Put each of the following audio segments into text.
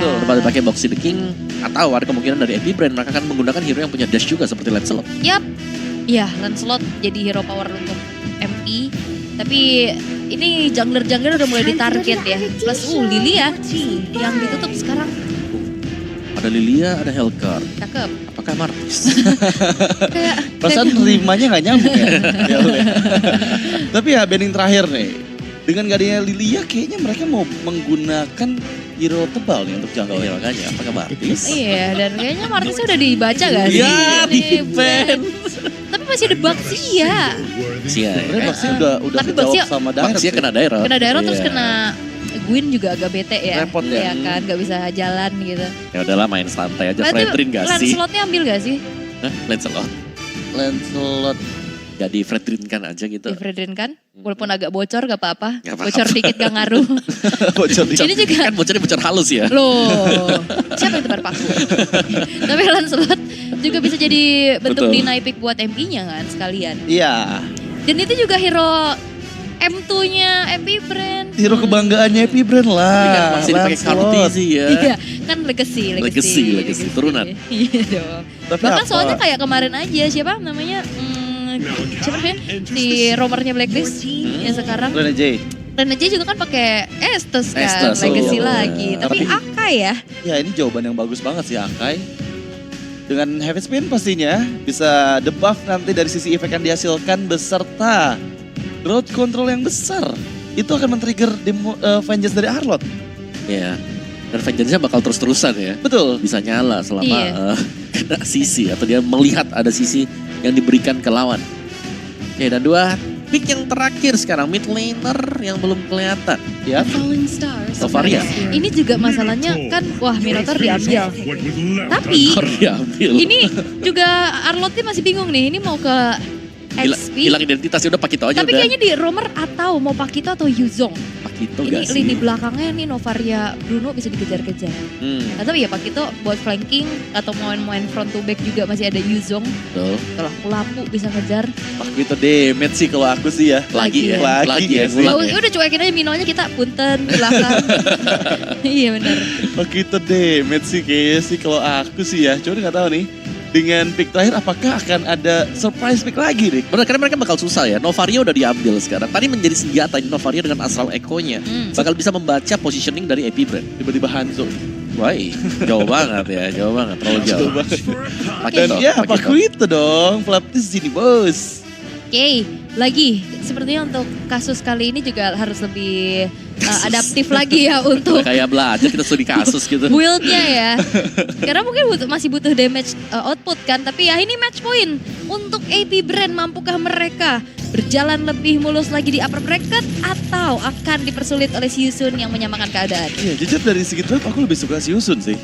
Iya. Daripada pakai Boxy the King, atau ada kemungkinan dari Epic Brand mereka akan menggunakan hero yang punya dash juga seperti Lancelot. Yap. Iya, Lancelot jadi hero power untuk MP. Tapi ini jungler-jungler udah mulai ditarget ya. Plus Lilia yang ditutup sekarang. Ada Lilia, ada Hellcard. Cakep. Apakah Martis? Kayak Perasaan rimanya gak nyambung ya. Tapi ya banding terakhir nih. Dengan gak adanya Lilia kayaknya mereka mau menggunakan hero tebal nih untuk jangkau. Iya makanya, apakah Martis? iya, dan kayaknya Martisnya udah dibaca gak sih? Iya, Di di-ban. Tapi masih ada Baxi ya. Sia, Sebenarnya Baxi udah Tapi kejawab Baxi- sama Daerah. Maxia kena daerah. Kena daerah terus Iya. kena Gwyn juga agak bete ya. Repot ya. Iya kan, gak bisa jalan gitu. Ya udahlah main santai aja, Berarti Fredrin gak sih? Lancelotnya ambil gak sih? Hah? Lancelot. Lancelot. Gak di Fredrin kan aja gitu. Di Fredrin kan? Walaupun agak bocor gak apa-apa. Gak apa-apa. Bocor dikit gak ngaruh. Bocor dikit. Ini juga Kan bocornya bocor halus ya. loh. Siapa yang tebar paku? Tapi Lancelot juga bisa jadi bentuk Betul. deny pick buat MP-nya kan sekalian. Iya. Dan itu juga hero M2-nya Epic Brand. Hero kebanggaannya Epic Brand Tapi lah. kan masih dipakai Karti sih ya. Iya, kan legacy. Legacy, turunan. Iya dong. Tapi Bahkan apa? soalnya kayak kemarin aja siapa namanya? Siapa namanya? Si romernya Blacklist yang sekarang. Rene J. Rene J juga kan pakai Estes kan, Estes, legacy oh. lagi. Tapi Akai ya. Ya ini jawaban yang bagus banget sih Akai. Dengan Heavy Spin pastinya bisa debuff nanti dari sisi efek yang dihasilkan beserta growth control yang besar. Itu akan men-trigger vengeance dari Arlott. Iya. Dan vengeance-nya bakal terus-terusan ya. Betul. Bisa nyala selama Iya. kena sisi atau dia melihat ada sisi yang diberikan ke lawan. Oke, dan dua pick yang terakhir sekarang mid laner yang belum kelihatan. Ya. Novaria. Ini juga masalahnya kan, wah Minotaur diambil. Tapi Harus diambil. ini juga Arlotnya masih bingung nih, ini mau ke XP. Hilang identitasnya udah Pakito aja Tapi udah. kayaknya di romer atau mau Pakito atau Yuzong. Pakito Ini gak sih? lini belakangnya nih Novaria Bruno bisa dikejar-kejar. Atau ya Pakito buat flanking atau main front to back juga masih ada Yuzong. Betul. Kalau lapu bisa ngejar. Pakito damage sih kalau aku sih ya. Lagi ya. Lagi ya. ya sih. Ngulang Oh, ya. udah cuekin aja Minonya kita punten belakang. Iya benar. Pakito damage sih kayaknya sih kalau aku sih ya. Cuma nggak tahu nih. Dengan pick terakhir apakah akan ada surprise pick lagi nih? Benar, karena mereka bakal susah ya. Novaria udah diambil sekarang. Tadi menjadi senjata ini Novaria dengan Astral Echo-nya. Bakal bisa membaca positioning dari Epic Brand. Tiba-tiba Hanzo. Wah, jauh banget ya. Jauh banget, terlalu jauh. Coba. Pakito, Dan ya Pakito. Pakito dong. Flaptis sini bos. Oke, lagi sepertinya untuk kasus kali ini juga harus lebih adaptif lagi ya untuk Udah kayak belajar kita studi kasus gitu. build-nya ya. Karena mungkin masih butuh damage output kan. Tapi ya ini match point untuk AP Brand. Mampukah mereka berjalan lebih mulus lagi di upper bracket atau akan dipersulit oleh Siusun yang menyamakan keadaan? Iya, jujur dari segi draft aku lebih suka Siusun sih.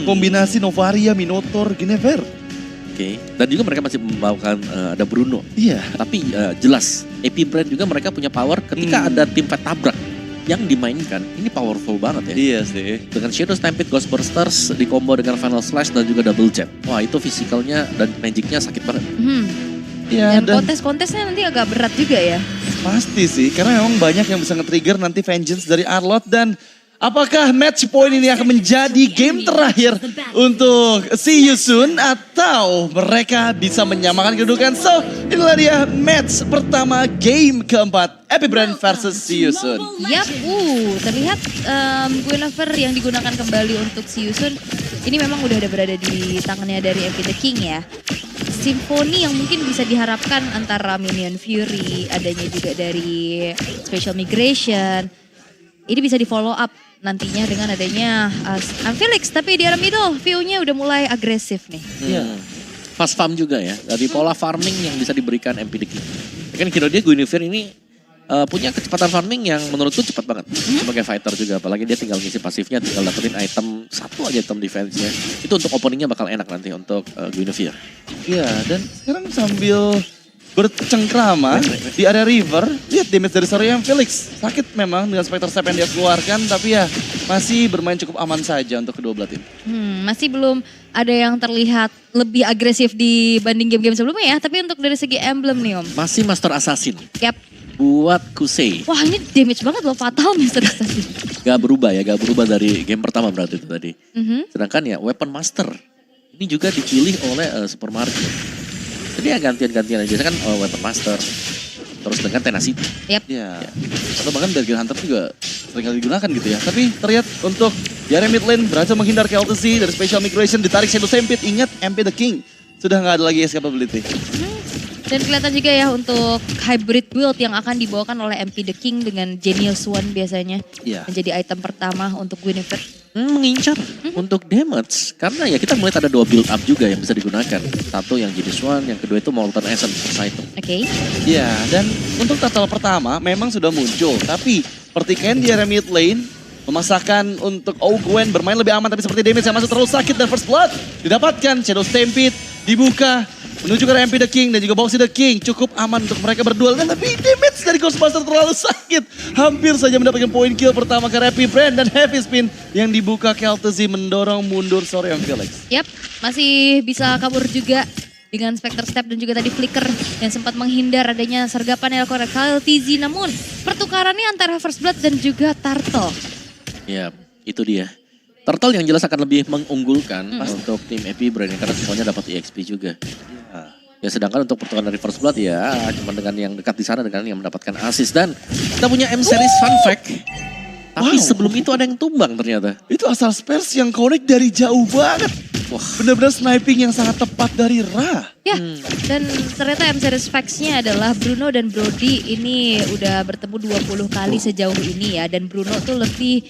Kombinasi Novaria, Minotaur, Guinevere. Oke. Dan juga mereka masih membawakan ada Bruno. Iya. Tapi jelas Epic Brand juga mereka punya power ketika ada tim fight tabrak yang dimainkan. Ini powerful banget ya. Iya sih. Dengan Shadow Stampede, Ghost Bursters, di combo dengan Final Slash dan juga Double Jab. Wah itu fisikalnya dan magicnya sakit banget. Iya, Dan dan kontes-kontesnya nanti agak berat juga ya. pasti sih. Karena memang banyak yang bisa nge-trigger nanti vengeance dari Arlott. Dan apakah match point ini akan menjadi game terakhir untuk si Yusun atau mereka bisa menyamakan kedudukan? So, inilah dia match pertama game keempat Epic Brand versus si Yusun. Yap, terlihat Guinevere yang digunakan kembali untuk si Yusun ini memang udah ada berada di tangannya dari MP The King ya. Simfoni yang mungkin bisa diharapkan antara Minion Fury, adanya juga dari Special Migration. Ini bisa di follow up nantinya dengan adanya Amphelix. Tapi di arah middle, view-nya udah mulai agresif nih. Iya. Fast farm juga ya. Dari pola farming yang bisa diberikan MP The King. Kan kira dia Guinevere ini punya kecepatan farming yang menurutku cepat banget. Sebagai fighter juga. Apalagi dia tinggal ngisi pasifnya, tinggal dapetin item, satu aja item defense-nya. Itu untuk openingnya bakal enak nanti untuk Guinevere. Iya, dan sekarang sambil bercengkrama di area river, lihat damage dari Soraya Felix. Sakit memang dengan Spectre Step yang dia keluarkan, tapi ya masih bermain cukup aman saja untuk kedua belah tim. Masih belum ada yang terlihat lebih agresif dibanding game-game sebelumnya ya. Tapi untuk dari segi emblem nih Om. Masih Master Assassin. Yap, buat Kusei. Wah ini damage banget loh, fatal Mr. tadi. Gak berubah dari game pertama berarti itu tadi. Mhm. Sedangkan ya Weapon Master ini juga dipilih oleh Super Mario. Jadi ya gantian-gantian aja kan Weapon Master. Terus dengan Tenacity. Yap. Ya. Atau bahkan Bergen Hunter juga sering kali digunakan gitu ya. Tapi terlihat untuk di area mid lane berhasil menghindar ke LTC dari Special Migration, ditarik Shadow Stampede. Ingat MP the King sudah nggak ada lagi escapability. Dan kelihatan juga ya untuk hybrid build yang akan dibawakan oleh MP The King dengan Genius One biasanya. Iya. Menjadi item pertama untuk Guinevere. Mengincar untuk damage. Karena ya kita melihat ada 2 build up juga yang bisa digunakan. Satu yang Genius One, yang kedua itu Molten Essence first item. Oke. Ya, dan untuk turtle pertama memang sudah muncul. Tapi pertikaian di area mid lane memaksakan untuk Gwen bermain lebih aman. Tapi seperti damage yang masuk terlalu sakit dan first blood didapatkan. Shadow Stampede dibuka menuju ke MP The King dan juga Boxy The King. Cukup aman untuk mereka berdua. Tapi damage dari Ghostbuster terlalu sakit. Hampir saja mendapatkan poin kill pertama ke Happy Brand dan Heavy Spin yang dibuka Kel'Thuzzi mendorong mundur Soreon Felix. Yap, masih bisa kabur juga dengan Spectre Step dan juga tadi Flicker yang sempat menghindar adanya sergapan Elcor Kel'Thuzzi. Namun pertukarannya antara First Blood dan juga Turtle. Ya, itu dia. Turtle yang jelas akan lebih mengunggulkan untuk tim Happy Brand karena semuanya dapat EXP juga. Ya sedangkan untuk pertukaran dari First Blood ya cuma dengan yang dekat di sana dengan yang mendapatkan assist. Dan kita punya M-Series fun fact. Tapi sebelum itu ada yang tumbang ternyata. Itu asal Spurs yang connect dari jauh banget. Wah, Benar-benar sniping yang sangat tepat dari Ra. Ya, dan ternyata M-Series Facts-nya adalah Bruno dan Brody ini udah bertemu 20 kali sejauh ini ya. Dan Bruno tuh lebih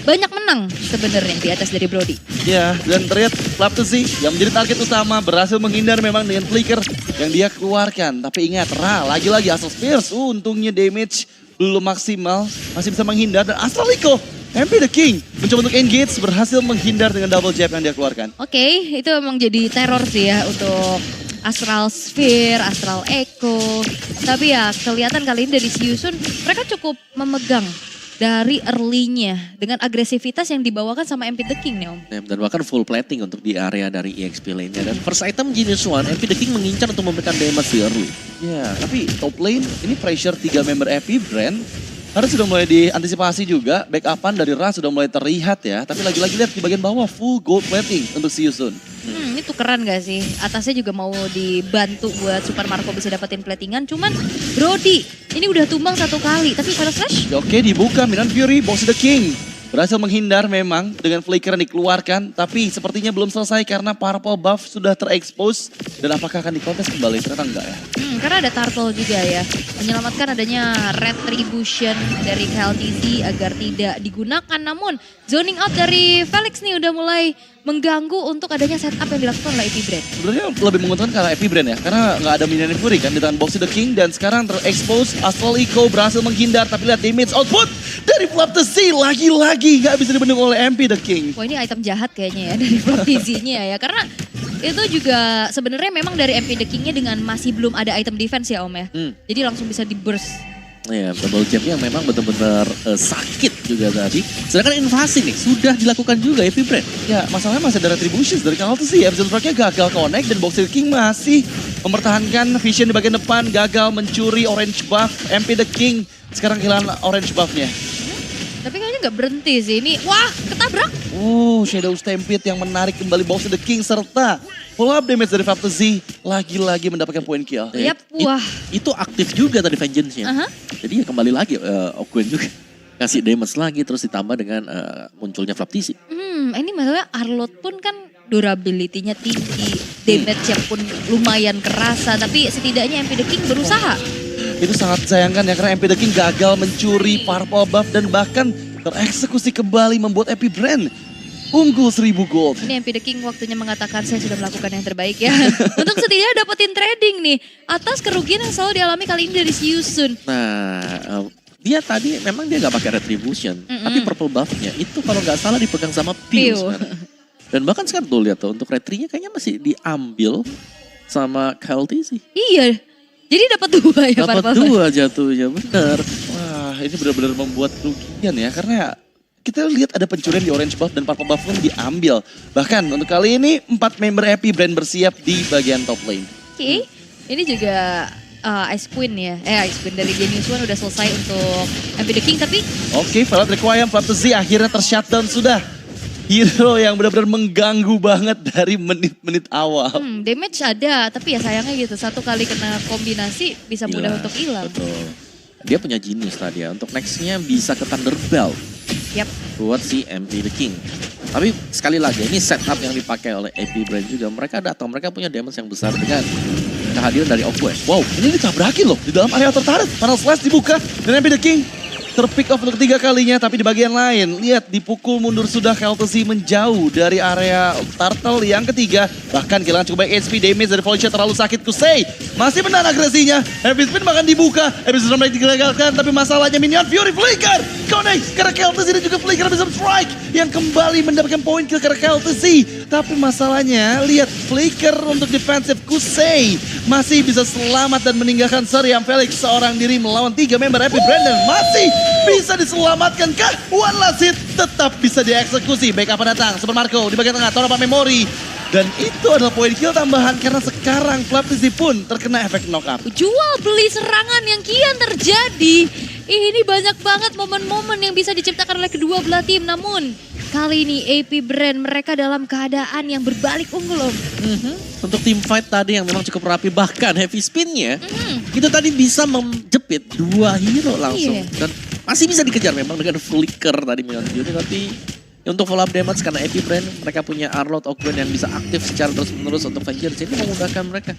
banyak menang sebenarnya di atas dari Brody. Ya, dan terlihat Kel'Thuzzi yang menjadi target utama berhasil menghindar memang dengan flicker yang dia keluarkan. Tapi ingat, Ra lagi-lagi asal Spears. Untungnya damage belum maksimal, masih bisa menghindar. Dan Astraliko, MP The King mencoba untuk engage, berhasil menghindar dengan double jab yang dia keluarkan. Oke, itu memang jadi teror sih ya untuk Astral Sphere, Astral Echo. Tapi ya kelihatan kali ini dari Siusun mereka cukup memegang dari early-nya dengan agresivitas yang dibawakan sama MP The King nih Om. dan bahkan full plating untuk di area dari EXP lane-nya. Dan first item Genius One, MP The King mengincar untuk memberikan damage di early. Ya, tapi top lane ini pressure 3 member Happy Brand. Harus sudah mulai diantisipasi juga, backupan dari Ra sudah mulai terlihat ya. Tapi lagi-lagi lihat di bagian bawah full gold plating untuk Siusun. Ini tukeran gak sih? Atasnya juga mau dibantu buat Super Marco bisa dapetin platingan. Cuman Brody ini udah tumbang 1 kali. Tapi pada Slash Oke, dibuka Miran Fury, Boxy The King. Berhasil menghindar memang dengan flicker yang dikeluarkan. Tapi sepertinya belum selesai karena purple buff sudah terekspos. Dan apakah akan dikontes kembali? Ternyata enggak ya. karena ada Turtle juga ya. Menyelamatkan adanya Retribution dari Kel'Thuzzi agar tidak digunakan. Namun zoning out dari Felix nih udah mulai mengganggu untuk adanya setup yang dilakukan oleh Happy Brand. Sebenarnya lebih menguntungkan karena Happy Brand ya. Karena nggak ada minion Fury kan di tangan Boxy The King. Dan sekarang terekspos, Astral Echo berhasil menghindar. Tapi lihat damage output dari Kel'Thuzzi lagi-lagi nggak bisa dibendung oleh MP The King. Wah ini item jahat kayaknya ya dari Kel'Thuzzi-nya ya. Karena itu juga sebenarnya memang dari MP The King-nya dengan masih belum ada item defense ya Om ya. Jadi langsung bisa di burst. Ya, double jab-nya memang benar-benar sakit juga tadi. Sedangkan invasi nih sudah dilakukan juga Happy Brand. Ya masalahnya masih ada retributions dari Kel'Thuzzi. Episode Frog-nya gagal connect dan Boxy The King masih mempertahankan vision di bagian depan. Gagal mencuri orange buff. MP The King sekarang kehilangan orange buff-nya. Tapi kayaknya nggak berhenti sih ini. Wah ketabrak. Shadow Stampede yang menarik kembali Boxy The King serta follow up damage dari Kel'Thuzzi lagi-lagi mendapatkan poin kill. Yap, wah. Itu aktif juga tadi Vengeance-nya. Jadi ya kembali lagi Gwen juga kasih damage lagi terus ditambah dengan munculnya Kel'Thuzzi. Ini masalahnya Arlott pun kan durability-nya tinggi, damage-nya pun lumayan kerasa, tapi setidaknya MP The King berusaha. Itu sangat disayangkan ya karena MP The King gagal mencuri purple buff dan bahkan tereksekusi kembali membuat Happy Brand unggul 1000 gold. Ini MP The King waktunya mengatakan saya sudah melakukan yang terbaik ya. Untuk setidaknya dapetin trading nih atas kerugian yang selalu dialami kali ini dari Siusun. Nah, dia tadi memang dia gak pakai retribution, tapi purple buff-nya itu kalau nggak salah dipegang sama Pew sekarang. Dan bahkan sekarang tuh lihat tuh untuk retrinya kayaknya masih diambil sama Kel'Thuzzi. Iya, jadi dapat 2 ya Dapat purple. 2 jatuhnya, bener. Wah ini benar-benar membuat kerugian ya karena kita lihat ada pencurian di orange buff dan purple buff pun diambil. Bahkan untuk kali ini 4 member Happy Brand bersiap di bagian top lane. Oke, ini juga Ice Queen ya. Ice Queen dari Genius One udah selesai untuk MP The King. Tapi Oke, Violet Requiem, Fantasy akhirnya tershutdown sudah. Hero yang benar-benar mengganggu banget dari menit-menit awal. damage ada. Tapi ya sayangnya gitu. Satu kali kena kombinasi bisa mudah Gila, untuk hilang. Betul. Dia punya genius tadi ya. Untuk nextnya bisa ke Thunder Belt Yap. buat si MP The King. Tapi sekali lagi ini setup yang dipakai oleh AP Brand juga. Mereka datang, mereka punya damage yang besar dengan kehadiran dari Ogwen. Wow, ini ditabrakin loh di dalam area tertarik. Panel Slash dibuka dan MP The King terpick off untuk ketiga kalinya, tapi di bagian lain, lihat dipukul mundur sudah Keltzy menjauh dari area turtle yang ketiga. Bahkan kehilangan cukup banyak HP, damage dari Felicia terlalu sakit. Kusei masih menahan agresinya, Heavy Spin bahkan dibuka, Heavy Spin mulai digagalkan, tapi masalahnya minion Fury Flicker connect karena Keltzy dan juga Flicker bisa strike yang kembali mendapatkan poin kill karena Keltzy. Tapi masalahnya, lihat Flicker untuk defensive Kusei masih bisa selamat dan meninggalkan Suriam Felix seorang diri melawan 3 member Happy Brandon. Masih bisa diselamatkan kah? One last hit tetap bisa dieksekusi. Baik apa datang, Super Marco di bagian tengah, Tonapa Memory. Dan itu adalah poin kill tambahan karena sekarang Flaptizi pun terkena efek knock-up. Jual beli serangan yang kian terjadi. Ini banyak banget momen-momen yang bisa diciptakan oleh kedua belah tim. Namun kali ini AP Brand mereka dalam keadaan yang berbalik unggul om. Untuk team fight tadi yang memang cukup rapi, bahkan Heavy Spin-nya itu tadi bisa menjepit 2 hero langsung. Iya. Dan masih bisa dikejar memang dengan Flicker tadi Minion Fury, tapi untuk follow up damage karena AP Brand mereka punya Arlott Ogwen yang bisa aktif secara terus-menerus untuk Vengeance. Ini memudahkan mereka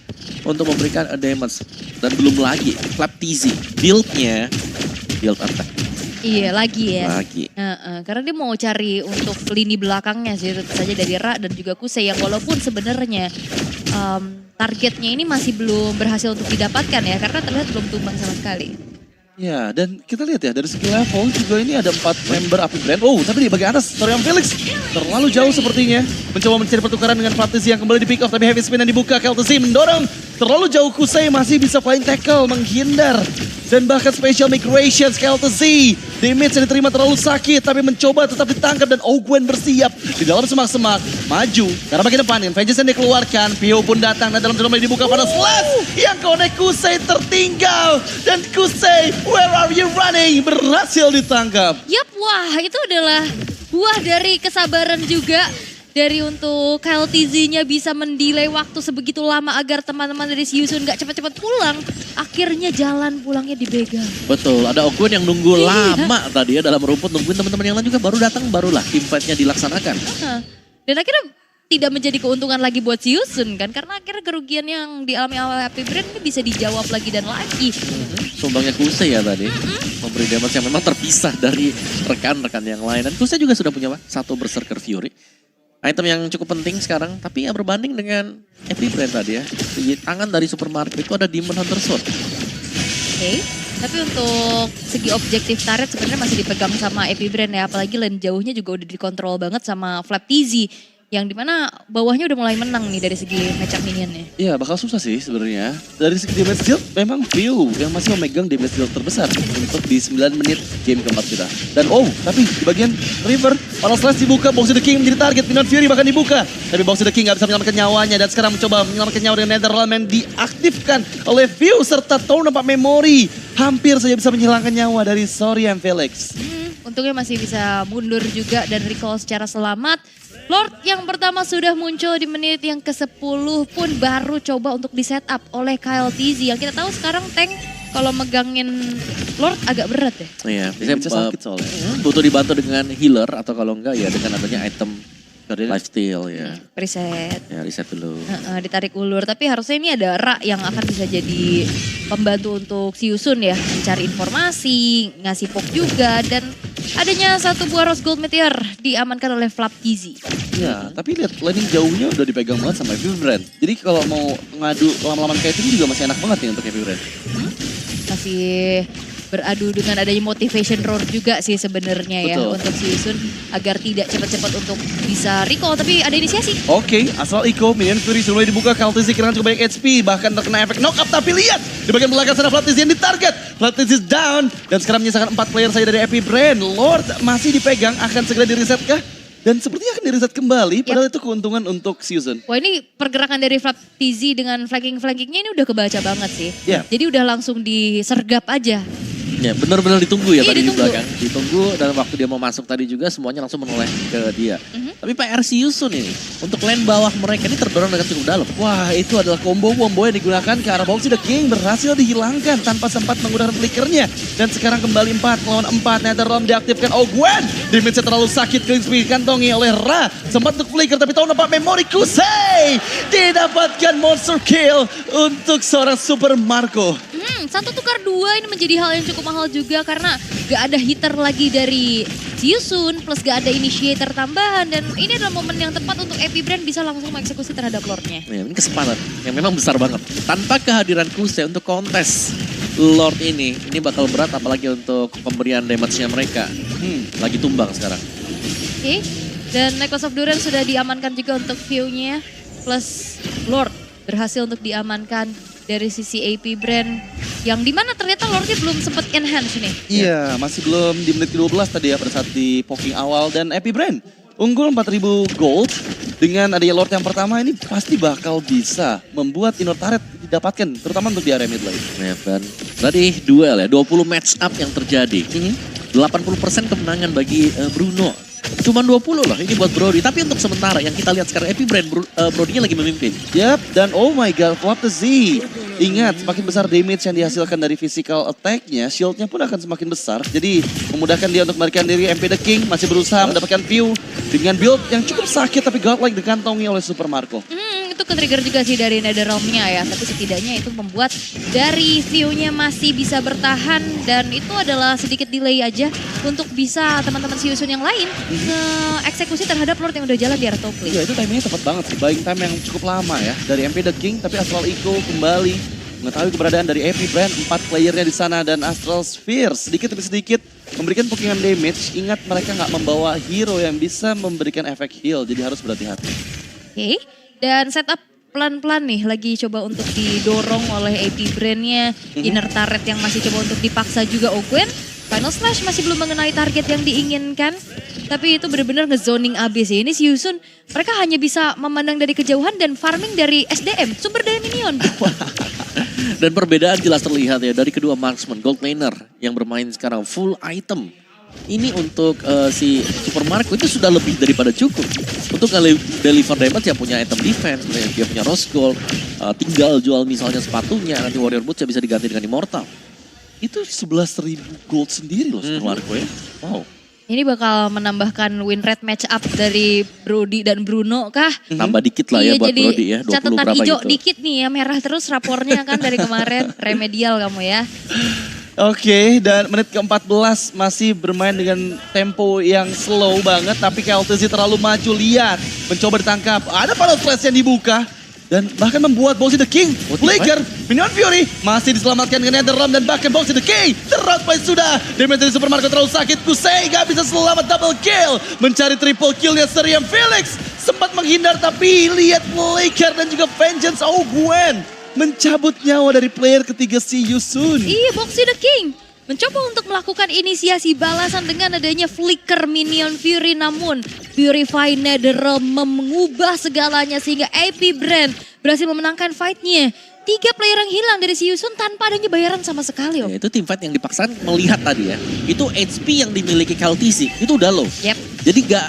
untuk memberikan damage. Dan belum lagi Flaptizi build-nya build attack. Iya lagi ya. Lagi. Karena dia mau cari untuk lini belakangnya sih, tentu saja dari Ra dan juga Kusei yang walaupun sebenarnya targetnya ini masih belum berhasil untuk didapatkan ya, karena terlihat belum tumbang sama sekali. Ya, dan kita lihat ya dari segi level juga ini ada 4 member AP Brand. Oh, tapi di bagian atas Suriam Felix terlalu jauh sepertinya. Mencoba mencari pertukaran dengan Flaptizi yang kembali di pick off, tapi Heavy Spin yang dibuka. Keltzy mendorong terlalu jauh, Kusei masih bisa flying tackle menghindar. Dan bahkan special migrations Keltzy. Damage yang diterima terlalu sakit, tapi mencoba tetap ditangkap dan Ogwen bersiap di dalam semak-semak. Maju, karena bagian depan Vengeance yang dikeluarkan. Pio pun datang dan dalam drama dibuka pada Slash. Yang connect Kusei tertinggal. Dan Kusei, where are you running? Berhasil ditangkap. Yap, wah itu adalah buah dari kesabaran juga. Dari untuk Keltzy-nya bisa mendelay waktu sebegitu lama agar teman-teman dari Siusun gak cepat-cepat pulang. Akhirnya jalan pulangnya dibegal. Betul, ada Ogwen yang nunggu Iya. lama tadi ya dalam rumput, nungguin teman-teman yang lain juga baru datang, barulah team fight-nya dilaksanakan. Dan akhirnya tidak menjadi keuntungan lagi buat Siusun kan. Karena akhirnya kerugian yang dialami oleh AP Brand ini bisa dijawab lagi dan lagi. Sumbangnya Kusei ya tadi, memberi damage yang memang terpisah dari rekan-rekan yang lain. Dan Kusei juga sudah punya satu Berserker Fury. Item yang cukup penting sekarang, tapi ya berbanding dengan AP Brand tadi ya. Di tangan dari Supermarket itu ada Demon Hunter Sword. Oke. Tapi untuk segi objektif turret sebenarnya masih dipegang sama AP Brand ya. Apalagi lane jauhnya juga udah dikontrol banget sama Flaptizi. Yang dimana bawahnya udah mulai menang nih dari segi matchup minionnya. Iya, bakal susah sih sebenarnya. Dari segi damage deal, memang Pio yang masih memegang damage deal terbesar untuk di 9 menit game keempat kita. Dan tapi di bagian River, Panel Slash dibuka, Boxy the King menjadi target, Minion Fury bahkan dibuka. Tapi Boxy the King gak bisa menyelamatkan nyawanya dan sekarang mencoba menyelamatkan nyawa dengan Netherland yang diaktifkan oleh View serta Tonapa Memory. Hampir saja bisa menghilangkan nyawa dari Suriam Felix. Untungnya masih bisa mundur juga dan recall secara selamat. Lord yang pertama sudah muncul di menit yang ke-10 pun baru coba untuk di-setup oleh Keltzy. Yang kita tahu sekarang tank kalau megangin Lord agak berat ya. Iya, Bisa biasanya sakit soalnya. butuh dibantu dengan healer atau kalau enggak ya dengan adanya item lifesteal ya. Reset. Ya reset dulu. Ditarik ulur, tapi harusnya ini ada Ra yang akan bisa jadi pembantu untuk Siusun ya, mencari informasi, ngasih poke juga, dan adanya satu buah Rose Gold Meteor diamankan oleh Flaptizi. Iya, tapi lihat landing jauhnya udah dipegang banget sama Heavy Brand. Jadi kalau mau ngadu lama-laman kayak itu juga masih enak banget nih untuk Heavy Brand. Masih beradu dengan adanya motivation roar juga sih sebenarnya ya. Betul. Untuk Siusun agar tidak cepat-cepat untuk bisa recall, tapi ada inisiasi. Oke, asal Iko, Minion Fury sudah mulai dibuka, Keltzy kehilangan cukup banyak HP, bahkan terkena efek knock-up, tapi lihat di bagian belakang sana Flaptizi yang ditarget. Flaptizi down, dan sekarang menyisakan 4 player saja dari AP Brand. Lord masih dipegang, akan segera di-reset kah? Dan sepertinya akan di-reset kembali, padahal itu keuntungan untuk Season. Wah ini pergerakan dari Flap TZ dengan flanking-flankingnya ini udah kebaca banget sih. Iya. Jadi udah langsung disergap aja. Ya benar-benar ditunggu ya Iya, tadi ditunggu. di belakang. Ditunggu dan waktu dia mau masuk tadi juga semuanya langsung menoleh ke dia. Tapi PR Yusun ini untuk lane bawah mereka ini terdorong dengan cukup dalam. Wah, itu adalah combo yang digunakan ke arah Boxy The King berhasil dihilangkan tanpa sempat menggunakan flickernya. Dan sekarang kembali 4 lawan 4, Netherrealm diaktifkan. Oh Gwen, damage terlalu sakit, Klingsby dikantongi oleh Ra. Sempat untuk flicker tapi tahu nampak memori Kusei. Didapatkan monster kill untuk seorang Super Marco. 1 tukar 2 ini menjadi hal yang cukup mahal juga karena gak ada hitter lagi dari Yusun plus gak ada initiator tambahan dan ini adalah momen yang tepat untuk Epi Brand bisa langsung mengeksekusi terhadap Lordnya. Ya, ini kesempatan yang memang besar banget. Tanpa kehadiran Kusei untuk kontes Lord ini bakal berat apalagi untuk pemberian damage-nya mereka. Lagi tumbang sekarang. Oke, dan Necklace of Duran sudah diamankan juga untuk view-nya plus Lord berhasil untuk diamankan dari sisi AP Brand yang dimana ternyata Lordnya belum sempat enhance nih. Iya, masih belum di menit ke-12 tadi ya pada saat di poking awal dan Epi Brand unggul 4.000 gold dengan adanya Lord yang pertama ini pasti bakal bisa membuat inner turret didapatkan terutama untuk di area mid lane. Ya, dan tadi duel ya 20 match up yang terjadi. 80% kemenangan bagi Bruno. Cuman 20 loh ini buat Brody. Tapi untuk sementara yang kita lihat sekarang Epi Brand Brody-nya lagi memimpin. Yap, dan oh my god, Flap the Z. Ingat, semakin besar damage yang dihasilkan dari physical attack-nya, shield-nya pun akan semakin besar. Jadi memudahkan dia untuk melarikan diri. MP The King masih berusaha mendapatkan view dengan build yang cukup sakit tapi godlike dikantongi oleh Super Marco. Itu ke-trigger juga sih dari Netherrealm-nya ya. Tapi setidaknya itu membuat dari view-nya masih bisa bertahan. Dan itu adalah sedikit delay aja untuk bisa teman-teman Yusun yang lain nge-eksekusi terhadap Lord yang udah jalan di area top lane. Iya, itu timingnya tepat banget sih. Buying time yang cukup lama ya. Dari MP The King tapi Astral Echo kembali mengetahui keberadaan dari Epi Brand. 4 playernya di sana dan Astral Sphere sedikit demi sedikit memberikan pokingan damage. Ingat mereka nggak membawa hero yang bisa memberikan efek heal. Jadi harus berhati-hati. Oke, dan setup pelan-pelan nih lagi coba untuk didorong oleh AP Brand-nya. Inner turret yang masih coba untuk dipaksa juga Ogwen. Final Slash masih belum mengenai target yang diinginkan. Tapi itu benar-benar ngezoning abis ya. Ini si Yusun, mereka hanya bisa memandang dari kejauhan dan farming dari SDM, sumber daya minion. Dan perbedaan jelas terlihat ya dari kedua marksman gold laner yang bermain sekarang full item. Ini untuk si Super Marco itu sudah lebih daripada cukup. Untuk deliver damage yang punya item defense, dia punya rose gold, tinggal jual misalnya sepatunya, nanti warrior boots bisa diganti dengan immortal. Itu 11.000 gold sendiri loh Super Marco ya. Wow. Ini bakal menambahkan win rate match up dari Brody dan Bruno kah? Tambah dikit lah ya buat jadi Brody ya, 20 catatan berapa hijau gitu. dikit nih ya, merah terus rapornya kan dari kemarin. Remedial kamu ya. Oke, dan menit ke-14 masih bermain dengan tempo yang slow banget. Tapi KLTZ terlalu maju, lihat. Mencoba ditangkap, ada Final Flash yang dibuka. Dan bahkan membuat Boxy The King, Flicker, Minion Fury masih diselamatkan dengan Netherrealm dan bahkan Boxy The King terroutplay sudah. Damage dari Super Marco terlalu sakit, Kusei gak bisa selamat double kill. Mencari triple killnya Seriam Felix, sempat menghindar tapi lihat Flicker dan juga Vengeance. Oh Gwen, mencabut nyawa dari player ketiga si Yusun. Iya, Boxy The King mencoba untuk melakukan inisiasi balasan dengan adanya flicker Minion Fury, namun Purify Netherrealm mengubah segalanya sehingga AP Brand berhasil memenangkan fight-nya. 3 player yang hilang dari si Yusun tanpa adanya bayaran sama sekali. Ya, itu tim fight yang dipaksakan melihat tadi ya. Itu HP yang dimiliki KLTC itu udah low. Yep. Jadi gak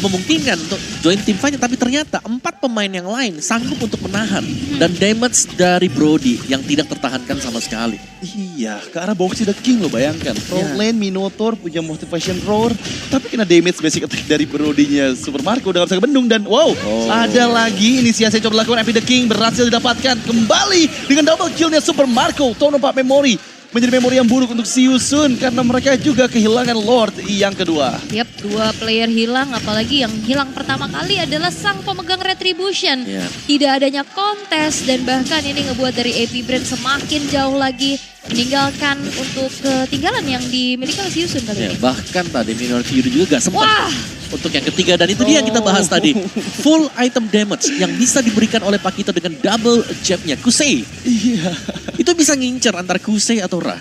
memungkinkan untuk join tim fight, tapi ternyata 4 pemain yang lain sanggup untuk menahan. Dan damage dari Brody yang tidak tertahankan sama sekali. Iya, ke arah Boxy The King lo bayangkan. Front lane Minotaur punya motivation roar, tapi kena damage basic attack dari Brody-nya Super Marco udah gak bisa kebendung. Dan wow, ada lagi inisiasi yang coba dilakukan MP The King berhasil didapatkan kembali dengan double killnya Super Marco. Tono Pak Memory menjadi memori yang buruk untuk si Yusun karena mereka juga kehilangan Lord yang kedua. Yap, 2 player hilang, apalagi yang hilang pertama kali adalah sang pemegang Retribution. Tidak adanya kontes dan bahkan ini ngebuat dari AP Brand semakin jauh lagi meninggalkan untuk ketinggalan yang dimiliki oleh si Yusun kali ini. Bahkan tadi Minion Fury juga gak sempat. Wah! Untuk yang ketiga dan itu dia yang kita bahas tadi. Full item damage yang bisa diberikan oleh Pakito dengan double jabnya Kusei. Iya. Itu bisa ngincer antara Kusei atau Ra.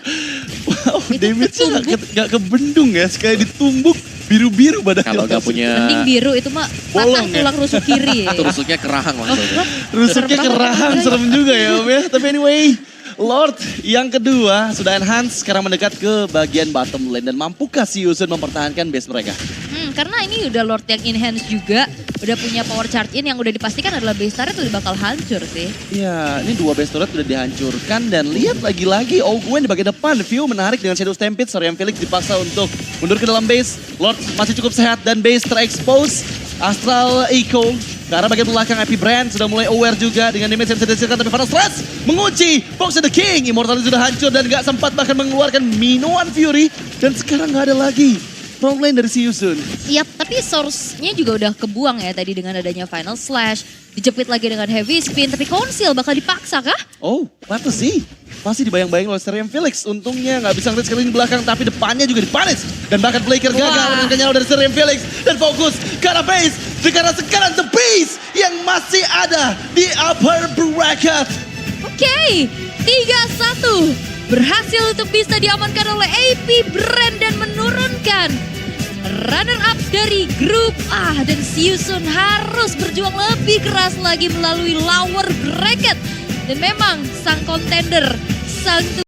Wow, Itu damage-nya gak kebendung ya. Sekali ditumbuk biru-biru badannya. Kalau nggak punya Mending biru itu mah patah Bolong ya? tulang rusuk kiri ya. itu rusuknya kerahang langsung. Rusuknya Serem banget. kerahan, serem juga ya Om ya. Tapi anyway, Lord yang kedua sudah enhance, sekarang mendekat ke bagian bottom lane. Dan mampukah si Yusun mempertahankan base mereka? Karena ini udah Lord yang enhance juga, udah punya power charge in yang udah dipastikan adalah base turret udah bakal hancur sih. Ya, ini dua base turret udah dihancurkan dan lihat lagi-lagi Ogwen di bagian depan. View menarik dengan Shadow Stampede, Sorian Felix dipaksa untuk mundur ke dalam base. Lord masih cukup sehat dan base terekspos. Astral Echo ke arah bagian belakang, Epi Brand sudah mulai aware juga dengan damage yang bisa dihasilkan. Tapi Fatal Stress mengunci Box of the King. Immortality sudah hancur dan gak sempat bahkan mengeluarkan Minoan Fury. Dan sekarang gak ada lagi front lane dari si Yusun. Yap, tapi source-nya juga udah kebuang ya tadi dengan adanya Final Slash. Dijepit lagi dengan Heavy Spin, tapi Konsil bakal dipaksa kah? Oh, pantes sih. Pasti dibayang-bayang oleh Sorian Felix. Untungnya nggak bisa ngeliat sekali di belakang, tapi depannya juga dipanis. Dan bahkan Blaker gagal Wah. dengan nyawa dari Sorian Felix. Dan fokus ke arah base. Karena sekarang The Beast yang masih ada di upper bracket. Oke, 3-1. Berhasil untuk bisa diamankan oleh AP Brand dan menurunkan runner up dari grup A. Dan si Yusun harus berjuang lebih keras lagi melalui lower bracket. Dan memang sang contender, sang